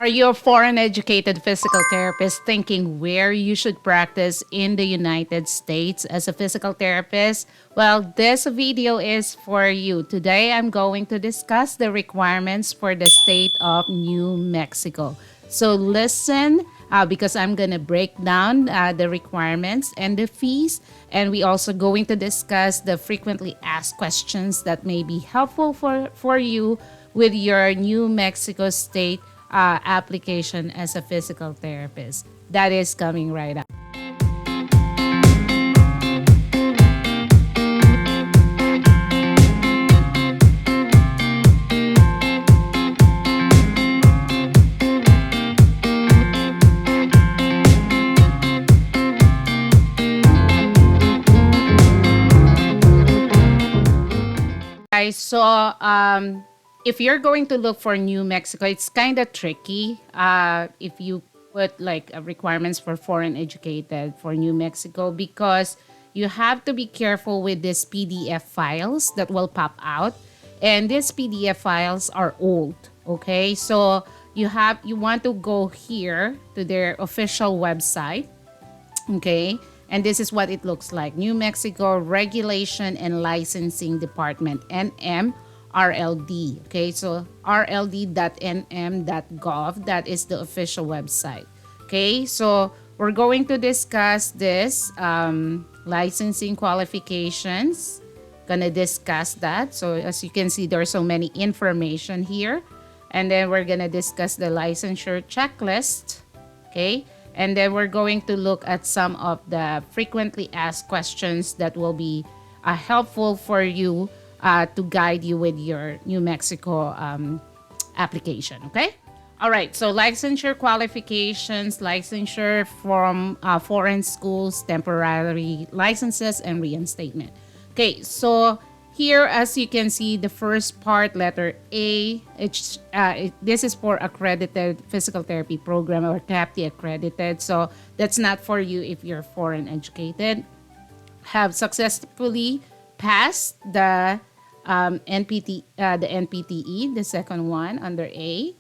Are you a foreign educated physical therapist thinking where you should practice in the United States as a physical therapist? Well, this video is for you. Today, I'm going to discuss the requirements for the state of New Mexico. So listen, because I'm going to break down the requirements and the fees. And we also going to discuss the frequently asked questions that may be helpful for you with your New Mexico state application as a physical therapist. That is coming right up. Guys, so if you're going to look for New Mexico, it's kind of tricky if you put like requirements for foreign educated for New Mexico, because you have to be careful with these PDF files that will pop out, and these PDF files are old. Okay, so you want to go here to their official website. Okay, and this is what it looks like: New Mexico Regulation and Licensing Department, NMRLD. Okay, so rld.nm.gov, that is the official website. Okay, so we're going to discuss this licensing qualifications. Gonna discuss that. So as you can see, there's so many information here. And then we're gonna discuss the licensure checklist. Okay, and then we're going to look at some of the frequently asked questions that will be helpful for you to guide you with your New Mexico application. Okay. All right. So licensure qualifications, licensure from foreign schools, temporary licenses, and reinstatement. Okay. So here, as you can see, the first part, letter A, this is for accredited physical therapy program or CAPTE accredited. So that's not for you if you're foreign educated. Have successfully passed the NPTE, the second one under A.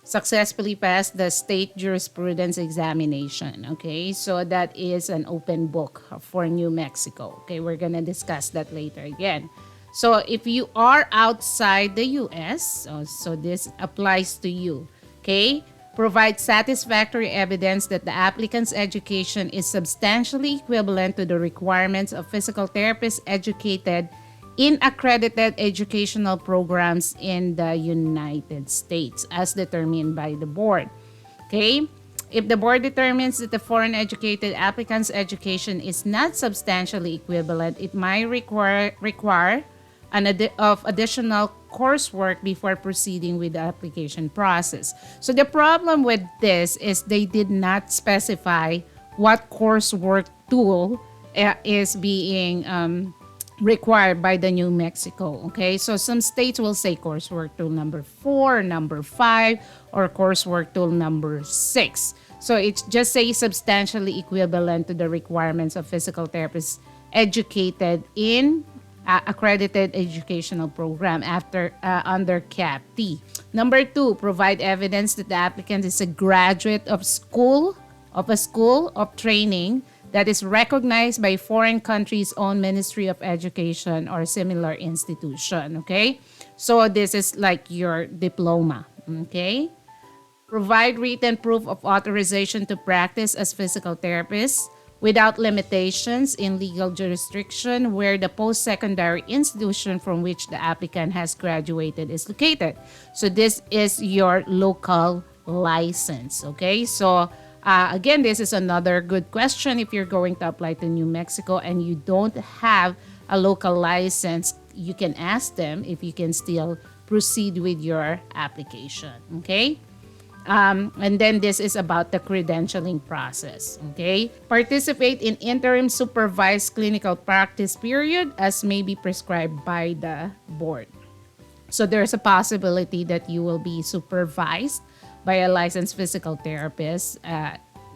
Successfully passed the state jurisprudence examination. Okay, so that is an open book for New Mexico. Okay, we're gonna discuss that later again. So if you are outside the US, so this applies to you, okay? Provide satisfactory evidence that the applicant's education is substantially equivalent to the requirements of physical therapists educated in accredited educational programs in the United States as determined by the board, okay? If the board determines that the foreign educated applicant's education is not substantially equivalent, it might require of additional coursework before proceeding with the application process. So the problem with this is they did not specify what coursework tool is being required by the New Mexico. Okay, so some states will say coursework tool number 4, number 5, or coursework tool number 6. So it just says substantially equivalent to the requirements of physical therapists educated in accredited educational program under CAPTE. Number 2, provide evidence that the applicant is a graduate of a school of training that is recognized by foreign country's own Ministry of Education or similar institution. Okay, so this is like your diploma. Okay, provide written proof of authorization to practice as physical therapist without limitations in legal jurisdiction where the post-secondary institution from which the applicant has graduated is located. So this is your local license. Okay, so again, this is another good question. If you're going to apply to New Mexico and you don't have a local license, you can ask them if you can still proceed with your application. Okay. And then this is about the credentialing process. Okay, participate in interim supervised clinical practice period as may be prescribed by the board. So there's a possibility that you will be supervised by a licensed physical therapist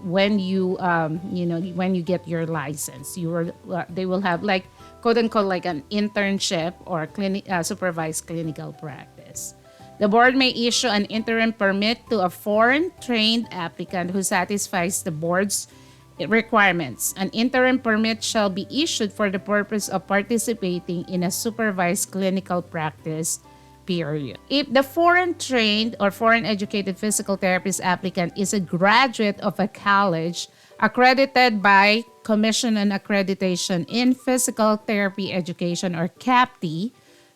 when you when you get your license. They will have like quote unquote like an internship or supervised clinical practice. The board may issue an interim permit to a foreign-trained applicant who satisfies the board's requirements. An interim permit shall be issued for the purpose of participating in a supervised clinical practice period. If the foreign-trained or foreign-educated physical therapist applicant is a graduate of a college accredited by Commission on Accreditation in Physical Therapy Education or CAPTE,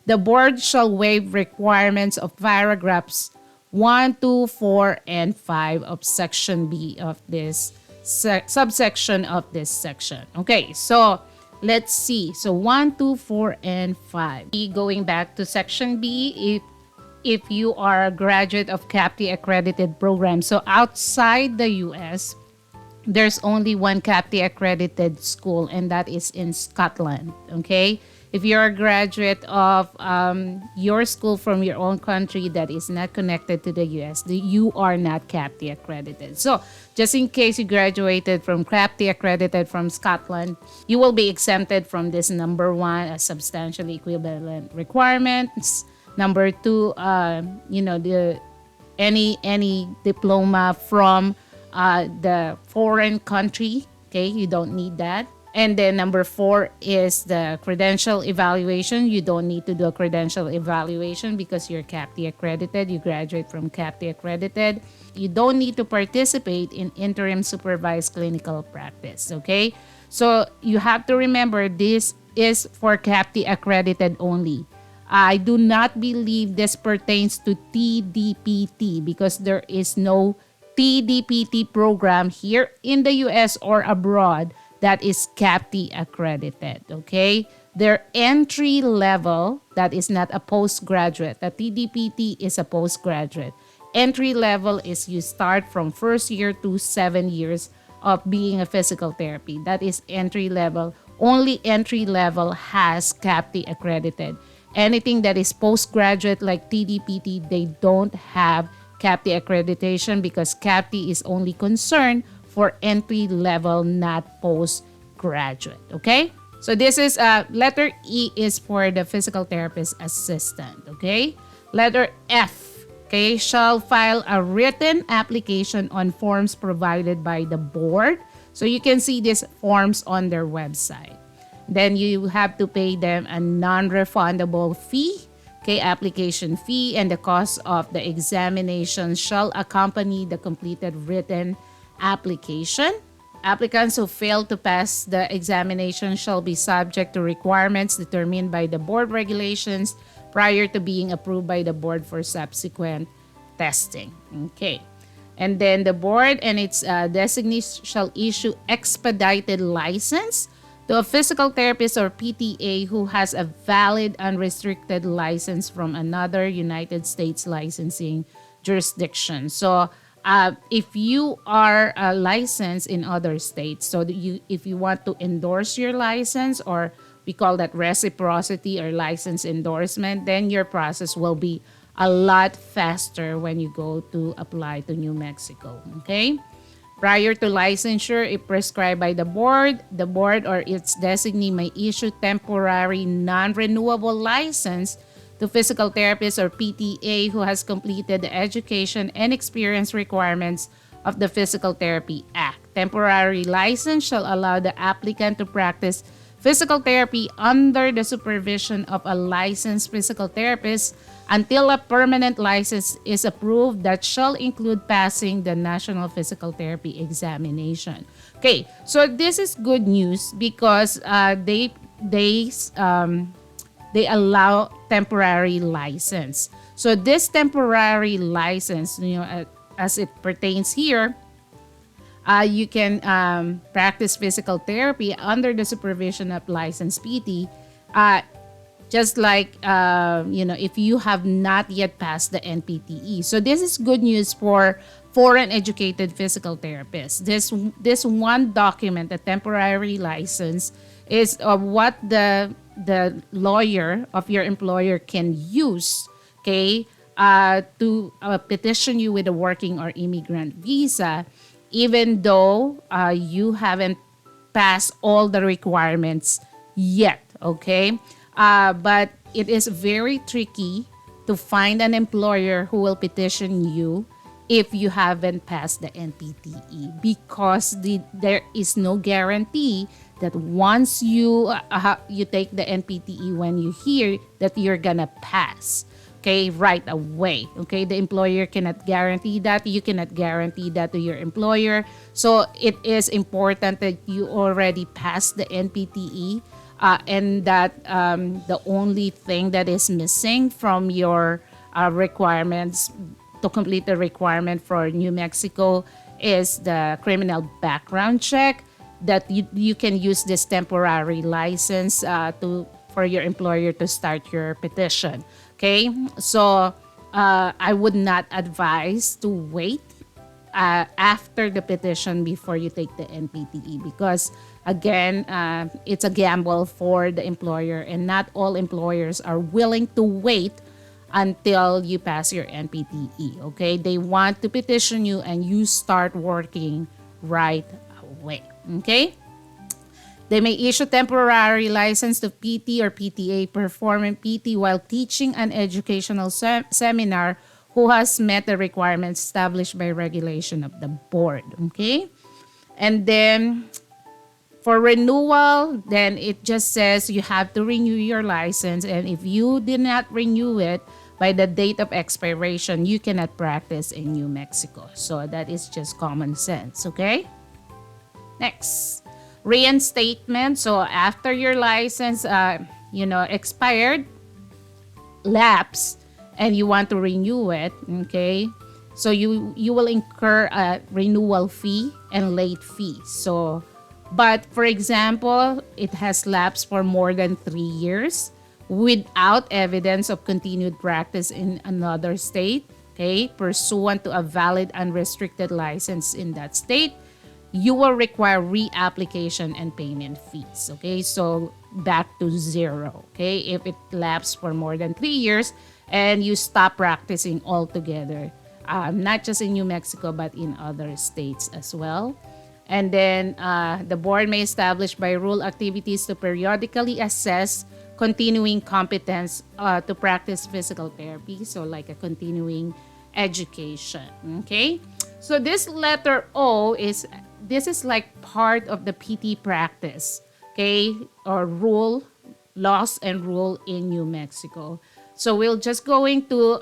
the board shall waive requirements of paragraphs 1, 2, 4, and 5 of Section B of this subsection of this section. Okay, so let's see. So 1, 2, 4, and 5. Going back to Section B, if you are a graduate of CAPTE accredited program, so outside the US, there's only one CAPTE accredited school, and that is in Scotland. Okay, if you're a graduate of your school from your own country that is not connected to the US, you are not CAPTE accredited. So just in case you graduated from CAPTE accredited from Scotland, you will be exempted from this number 1, a substantially equivalent requirements. Number 2, any diploma from the foreign country. Okay, you don't need that. And then number 4 is the credential evaluation. You don't need to do a credential evaluation because you're CAPTE accredited. You graduate from CAPTE accredited. You don't need to participate in interim supervised clinical practice. Okay, so you have to remember this is for CAPTE accredited only. I do not believe this pertains to TDPT because there is no TDPT program here in the US or abroad that is CAPTE accredited, okay? Their entry level, that is not a postgraduate. The TDPT is a postgraduate. Entry level is you start from first year to 7 years of being a physical therapy. That is entry level. Only entry level has CAPTE accredited. Anything that is postgraduate like TDPT, they don't have CAPTE accreditation because CAPTE is only concerned for entry level, not postgraduate. Okay? So this is letter E is for the physical therapist assistant. Okay? Letter F, okay, shall file a written application on forms provided by the board. So you can see these forms on their website. Then you have to pay them a non-refundable fee. Okay, application fee, and the cost of the examination shall accompany the completed written application. Applicants who fail to pass the examination shall be subject to requirements determined by the board regulations prior to being approved by the board for subsequent testing. Okay. And then the board and its designees shall issue expedited license to a physical therapist or PTA who has a valid unrestricted license from another United States licensing jurisdiction. So if you are licensed in other states, so that if you want to endorse your license, or we call that reciprocity or license endorsement, then your process will be a lot faster when you go to apply to New Mexico. Okay? Prior to licensure, if prescribed by the board or its designee may issue temporary non-renewable license to physical therapists or PTA who has completed the education and experience requirements of the Physical Therapy Act. Temporary license shall allow the applicant to practice physical therapy under the supervision of a licensed physical therapist until a permanent license is approved that shall include passing the National Physical Therapy Examination. Okay, so this is good news because they allow temporary license. So this temporary license, as it pertains here, you can practice physical therapy under the supervision of licensed PT, just like if you have not yet passed the NPTE. So this is good news for foreign educated physical therapists. This one document, the temporary license, is what the lawyer of your employer can use, okay, to petition you with a working or immigrant visa, even though you haven't passed all the requirements yet, okay? But it is very tricky to find an employer who will petition you if you haven't passed the NPTE, because there is no guarantee that once you take the NPTE, when you hear that you're gonna pass, okay, right away. Okay, the employer cannot guarantee that. You cannot guarantee that to your employer. So it is important that you already passed the NPTE, and that the only thing that is missing from your requirements to complete the requirement for New Mexico is the criminal background check, that you can use this temporary license for your employer to start your petition. Okay, so I would not advise to wait after the petition before you take the NPTE, because again, it's a gamble for the employer, and not all employers are willing to wait until you pass your NPTE. Okay, they want to petition you and you start working right away. Okay, they may issue temporary license to PT or PTA performing PT while teaching an educational seminar who has met the requirements established by regulation of the board. Okay, and then for renewal, then it just says you have to renew your license, and if you did not renew it by the date of expiration, you cannot practice in New Mexico. So that is just common sense. Okay, next, reinstatement. So after your license expired, lapse, and you want to renew it, okay, so you will incur a renewal fee and late fee. So but for example, it has lapsed for more than 3 years without evidence of continued practice in another state, okay, pursuant to a valid unrestricted license in that state, you will require reapplication and payment fees. Okay, so back to zero. Okay, if it lapsed for more than 3 years and you stop practicing altogether, not just in New Mexico but in other states as well. And then the board may establish by rule activities to periodically assess continuing competence to practice physical therapy. So like a continuing education. Okay, so this letter O is like part of the PT practice, okay, or laws and rule in New Mexico. So we're just going to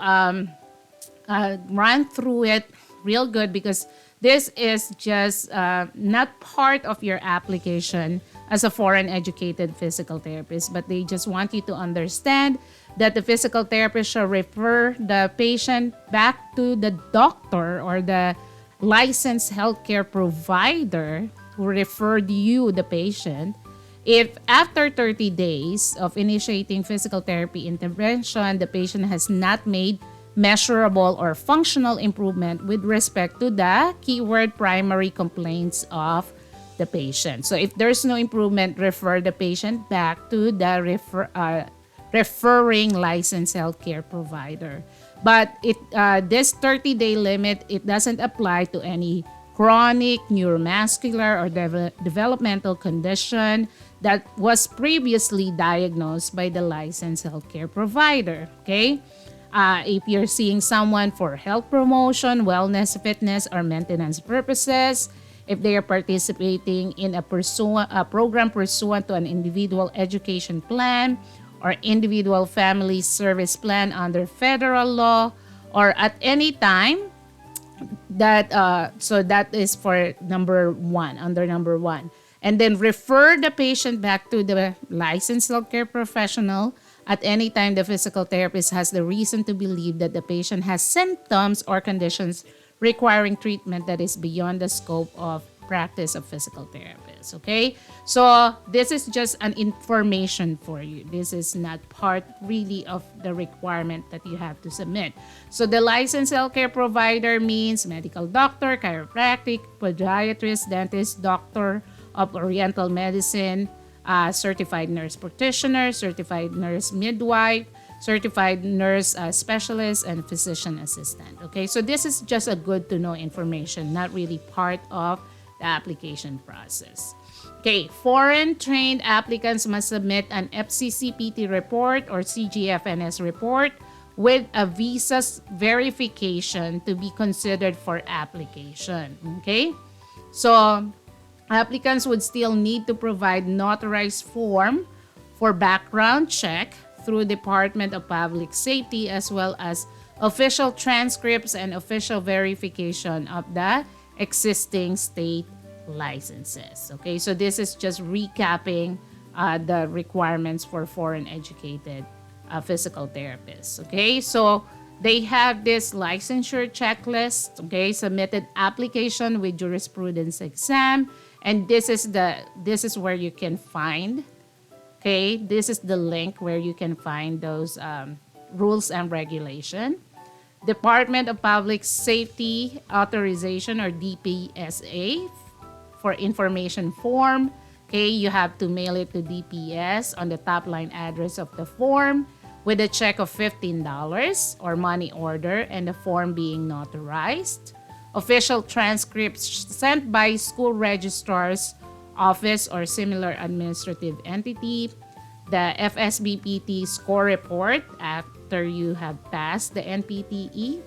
run through it real good, because this is just not part of your application as a foreign educated physical therapist, but they just want you to understand that the physical therapist shall refer the patient back to the doctor or the licensed healthcare provider who referred you, the patient, if after 30 days of initiating physical therapy intervention, the patient has not made measurable or functional improvement with respect to the keyword primary complaints of the patient. So if there's no improvement, refer the patient back to the referring licensed healthcare provider. But this 30-day limit, it doesn't apply to any chronic neuromuscular or developmental condition that was previously diagnosed by the licensed healthcare provider. Okay? If you're seeing someone for health promotion, wellness, fitness, or maintenance purposes, if they are participating in a program pursuant to an individual education plan or individual family service plan under federal law, or at any time, that so that is for under number one. And then refer the patient back to the licensed healthcare professional at any time the physical therapist has the reason to believe that the patient has symptoms or conditions requiring treatment that is beyond the scope of practice of physical therapists. Okay, so this is just an information for you. This is not part really of the requirement that you have to submit. So the licensed healthcare provider means medical doctor, chiropractic, podiatrist, dentist, doctor of oriental medicine, certified nurse practitioner, certified nurse midwife, certified nurse specialist, and physician assistant. Okay, so this is just a good to know information, not really part of the application process. Okay, foreign trained applicants must submit an FCCPT report or CGFNS report with a visa verification to be considered for application. Okay? So, applicants would still need to provide notarized form for background check through Department of Public Safety, as well as official transcripts and official verification of the existing state licenses. Okay, so this is just recapping the requirements for foreign educated physical therapists. Okay, so they have this licensure checklist. Okay, submitted application with jurisprudence exam, and this is where you can find. Okay, this is the link where you can find those rules and regulation. Department of Public Safety Authorization, or DPSA, for information form. Okay, you have to mail it to DPS on the top line address of the form with a check of $15 or money order and the form being notarized. Official transcripts sent by school registrar's office or similar administrative entity. The FSBPT score report after you have passed the NPTE.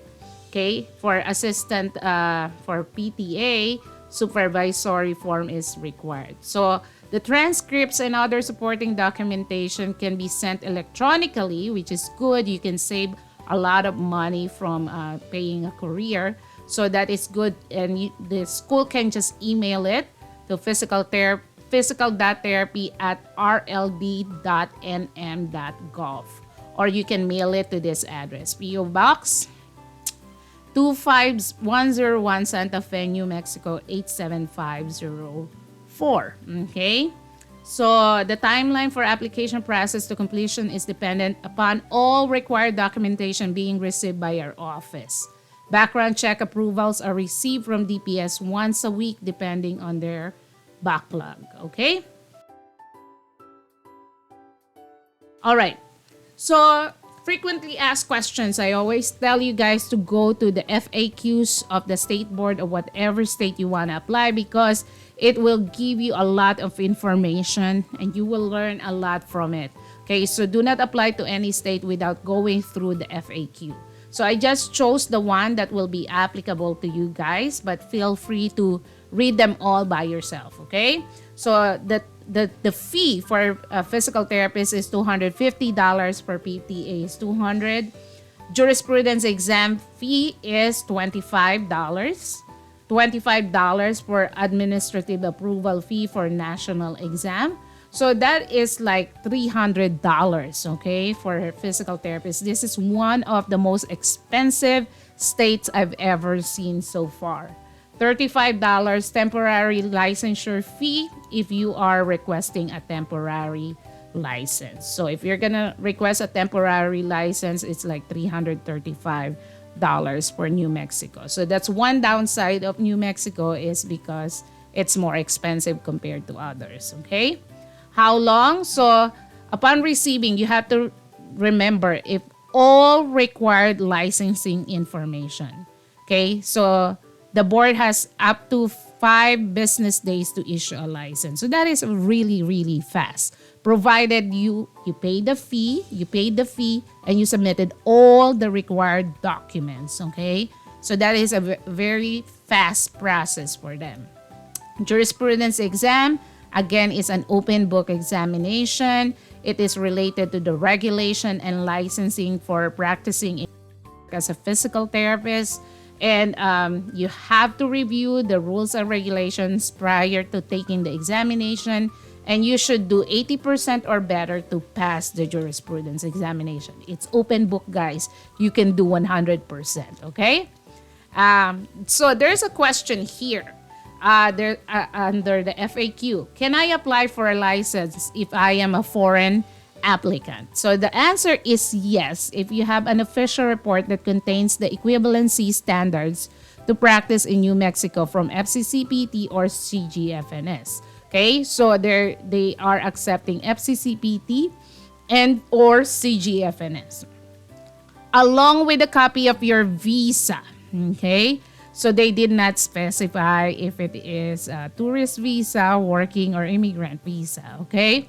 Okay, for assistant for PTA, supervisory form is required. So the transcripts and other supporting documentation can be sent electronically, which is good. You can save a lot of money from paying a courier. So that is good. And the school can just email it to physical.therapy@rld.nm.gov. Or you can mail it to this address: P.O. Box 25101, Santa Fe, New Mexico 87504. Okay? So the timeline for application process to completion is dependent upon all required documentation being received by our office. Background check approvals are received from DPS once a week depending on their backlog. Okay? All right. So, frequently asked questions. I always tell you guys to go to the FAQs of the state board of whatever state you want to apply, because it will give you a lot of information and you will learn a lot from it. Okay, so do not apply to any state without going through the FAQ. So I just chose the one that will be applicable to you guys, but feel free to read them all by yourself. Okay, so the fee for a physical therapist is $250, per PTA is $200. Jurisprudence exam fee is $25. $25 for administrative approval fee for national exam. So that is like $300, okay, for a physical therapist. This is one of the most expensive states I've ever seen so far. $35 temporary licensure fee if you are requesting a temporary license. So if you're gonna request a temporary license, it's like $335 for New Mexico. So that's one downside of New Mexico, is because it's more expensive compared to others. Okay, how long? So upon receiving, you have to remember if all required licensing information. Okay, so the board has up to 5 business days to issue a license. So that is really, really fast, provided you paid the fee, and you submitted all the required documents. Okay, so that is a very fast process for them. Jurisprudence exam, again, is an open book examination. It is related to the regulation and licensing for practicing as a physical therapist. And you have to review the rules and regulations prior to taking the examination. And you should do 80% or better to pass the jurisprudence examination. It's open book, guys. You can do 100%, okay? So there's a question here under the FAQ. Can I apply for a license if I am a foreign applicant? So the answer is yes, if you have an official report that contains the equivalency standards to practice in New Mexico from FCCPT or CGFNS. Okay, so they are accepting FCCPT and or CGFNS, along with a copy of your visa. Okay, so they did not specify if it is a tourist visa, working, or immigrant visa. Okay,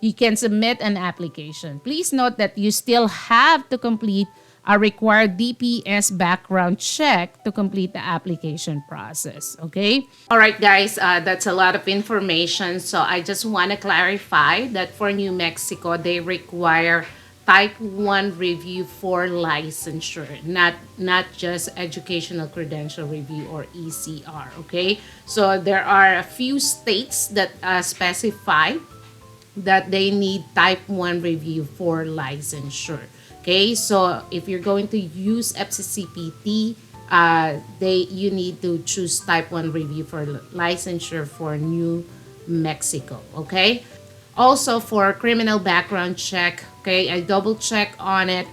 you can submit an application. Please note that you still have to complete require DPS background check to complete the application process. Okay. All right, guys, that's a lot of information. So I just want to clarify that for New Mexico, they require type 1 review for licensure, not just educational credential review or ECR. Okay. So there are a few states that specify that they need type 1 review for licensure. Okay, so if you're going to use FCCPT, you need to choose type 1 review for licensure for New Mexico. Okay, also for criminal background check, okay, I double check on it.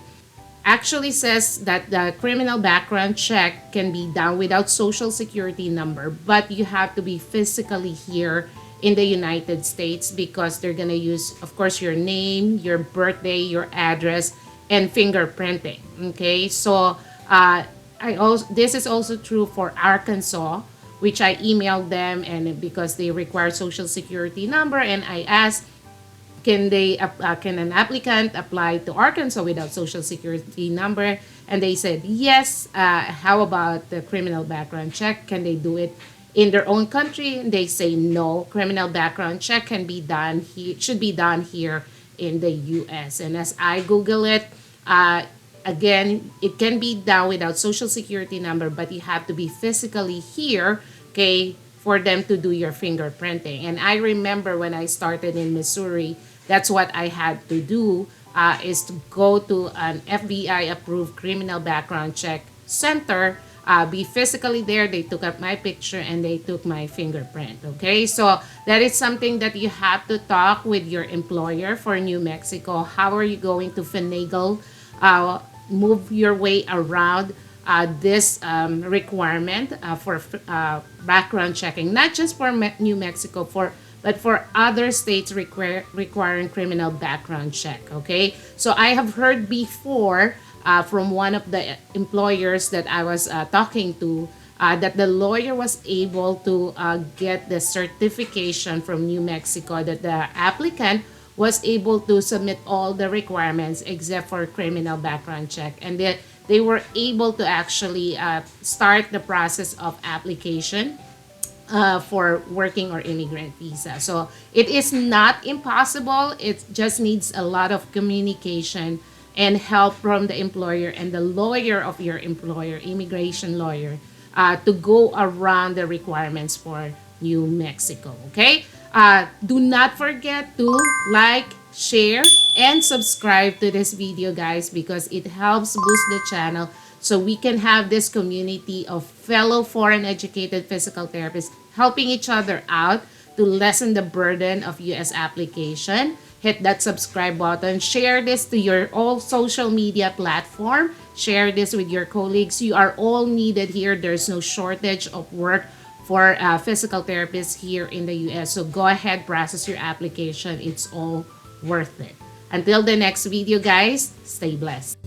Actually says that the criminal background check can be done without social security number, but you have to be physically here in the United States because they're gonna use, of course, your name, your birthday, your address, and fingerprinting. Okay, so this is also true for Arkansas, which I emailed them, and because they require social security number, and I asked, can an applicant apply to Arkansas without social security number? And they said yes. How about the criminal background check? Can they do it in their own country? And they say no. Criminal background check can be done should be done here in the U.S. And as I Google it, again, it can be done without social security number, but you have to be physically here, okay, for them to do your fingerprinting. And I remember when I started in Missouri, that's what I had to do, is to go to an FBI approved criminal background check center, be physically there. They took up my picture and they took my fingerprint. Okay, so that is something that you have to talk with your employer for New Mexico. How are you going to finagle, move your way around this requirement for background checking, not just for New Mexico, but for other states requiring criminal background check. Okay, so I have heard before from one of the employers that I was talking to, that the lawyer was able to get the certification from New Mexico that the applicant was able to submit all the requirements except for criminal background check, and they were able to actually start the process of application for working or immigrant visa. So it is not impossible. It just needs a lot of communication and help from the employer and the lawyer of your employer, immigration lawyer, to go around the requirements for New Mexico. Okay? Do not forget to like, share, and subscribe to this video, guys, because it helps boost the channel so we can have this community of fellow foreign educated physical therapists helping each other out to lessen the burden of U.S. application. Hit that subscribe button. Share this to your all social media platform. Share this with your colleagues. You are all needed here. There's no shortage of work for physical therapists here in the U.S. So go ahead, process your application. It's all worth it. Until the next video, guys, stay blessed.